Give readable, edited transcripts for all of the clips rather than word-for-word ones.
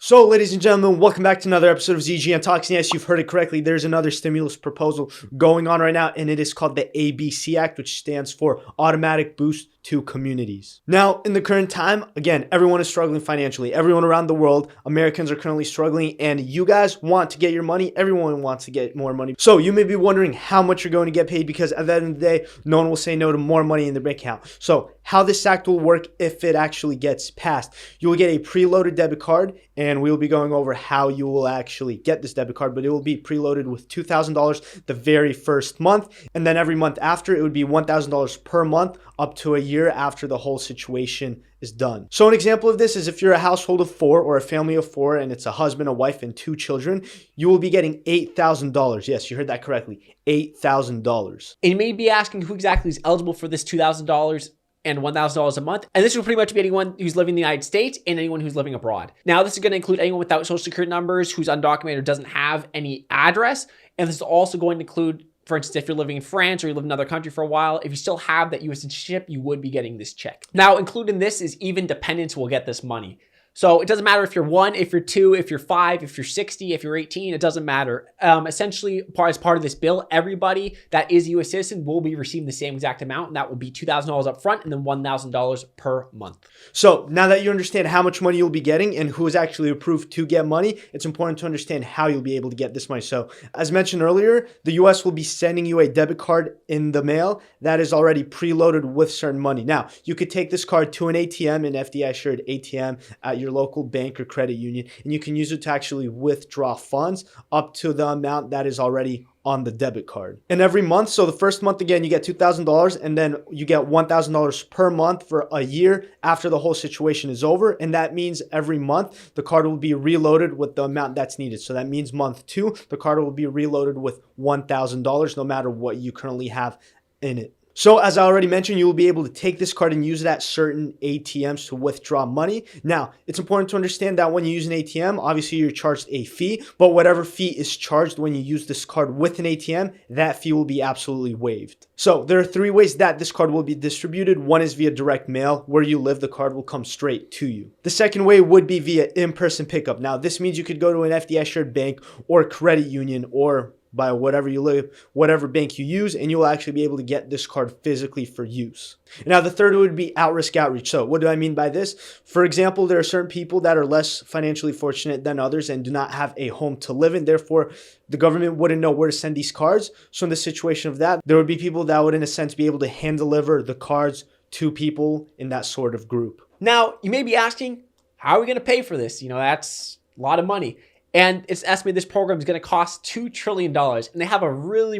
So, ladies and gentlemen, welcome back to another episode of ZGN Talks. And yes, you've heard it correctly. There's another stimulus proposal going on right now, and it is called the ABC Act, which stands for Automatic Boost to Communities. Now, in the current time, again, everyone is struggling financially. Everyone around the world, Americans are currently struggling, and you guys want to get your money. Everyone wants to get more money. So you may be wondering how much you're going to get paid, because at the end of the day, no one will say no to more money in their bank account. So how this act will work if it actually gets passed: you will get a preloaded debit card, and we will be going over how you will actually get this debit card, but it will be preloaded with $2,000 the very first month, and then every month after, it would be $1,000 per month up to a year after the whole situation is done. So an example of this is if you're a household of four or a family of four, and it's a husband, a wife, and two children, you will be getting $8,000. Yes, you heard that correctly, $8,000. And you may be asking who exactly is eligible for this $2,000 and $1,000 a month. And this will pretty much be anyone who's living in the United States and anyone who's living abroad. Now, this is going to include anyone without social security numbers, who's undocumented or doesn't have any address. And this is also going to include, for instance, if you're living in France or you live in another country for a while, if you still have that US citizenship, you would be getting this check. Now, included in this is even dependents will get this money. So it doesn't matter if you're 1, if you're 2, if you're 5, if you're 60, if you're 18, it doesn't matter. Essentially, as part of this bill, everybody that is a U.S. citizen will be receiving the same exact amount, and that will be $2,000 up front and then $1,000 per month. So now that you understand how much money you'll be getting and who is actually approved to get money, it's important to understand how you'll be able to get this money. So as mentioned earlier, the U.S. will be sending you a debit card in the mail that is already preloaded with certain money. Now, you could take this card to an ATM, an FDI-assured ATM at your local bank or credit union, and you can use it to actually withdraw funds up to the amount that is already on the debit card. And every month, so the first month, again, you get $2,000, and then you get $1,000 per month for a year after the whole situation is over. And that means every month the card will be reloaded with the amount that's needed. So that means month 2, the card will be reloaded with $1,000 no matter what you currently have in it. So as I already mentioned, you will be able to take this card and use it at certain ATMs to withdraw money. Now, it's important to understand that when you use an ATM, obviously you're charged a fee, but whatever fee is charged when you use this card with an ATM, that fee will be absolutely waived. So there are 3 ways that this card will be distributed. One is via direct mail. Where you live, the card will come straight to you. The second way would be via in-person pickup. Now, this means you could go to an FDI-assured bank or credit union, or by whatever you live, whatever bank you use, and you'll actually be able to get this card physically for use. Now, the third would be at-risk outreach. So what do I mean by this? For example, there are certain people that are less financially fortunate than others and do not have a home to live in. Therefore, the government wouldn't know where to send these cards. So in the situation of that, there would be people that would, in a sense, be able to hand deliver the cards to people in that sort of group. Now, you may be asking, how are we going to pay for this? That's a lot of money. And it's estimated this program is going to cost $2 trillion. And they have a really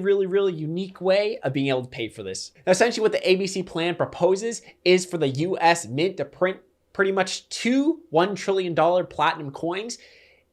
unique way of being able to pay for this. Now, essentially what the ABC plan proposes is for the US Mint to print pretty much 2 $1 trillion platinum coins,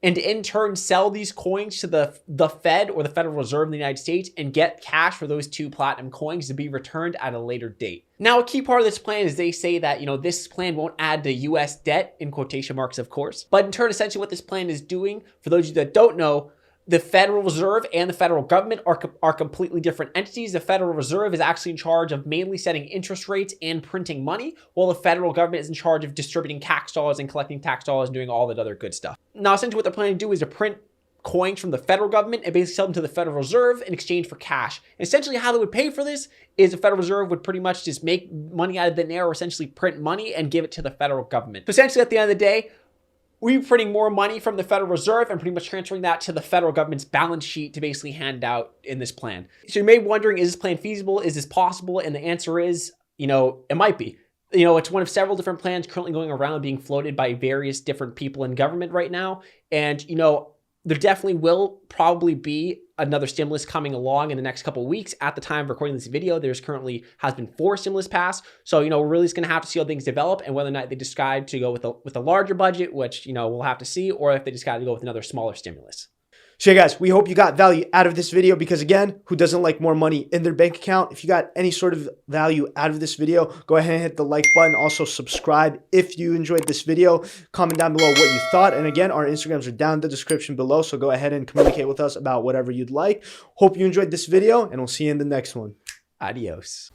and in turn sell these coins to the Fed or the Federal Reserve in the United States and get cash for those 2 platinum coins to be returned at a later date. Now, a key part of this plan is they say that, this plan won't add to US debt, in quotation marks, of course. But in turn, essentially what this plan is doing, for those of you that don't know, the Federal Reserve and the federal government are completely different entities. The Federal Reserve is actually in charge of mainly setting interest rates and printing money, while the federal government is in charge of distributing tax dollars and collecting tax dollars and doing all that other good stuff. Now, essentially what they're planning to do is to print coins from the federal government and basically sell them to the Federal Reserve in exchange for cash. And essentially how they would pay for this is the Federal Reserve would pretty much just make money out of thin air, or essentially print money and give it to the federal government. So essentially at the end of the day, we're printing more money from the Federal Reserve and pretty much transferring that to the federal government's balance sheet to basically hand out in this plan. So you may be wondering, is this plan feasible? Is this possible? And the answer is, it might be. It's one of several different plans currently going around being floated by various different people in government right now. And, there definitely will probably be another stimulus coming along in the next couple of weeks. At the time of recording this video, there's currently has been 4 stimulus passed. So, we're really just going to have to see how things develop and whether or not they decide to go with a larger budget, which, we'll have to see, or if they decide to go with another smaller stimulus. So yeah, guys, we hope you got value out of this video, because again, who doesn't like more money in their bank account? If you got any sort of value out of this video, go ahead and hit the like button. Also subscribe if you enjoyed this video. Comment down below what you thought. And again, our Instagrams are down in the description below, so go ahead and communicate with us about whatever you'd like. Hope you enjoyed this video, and we'll see you in the next one. Adios.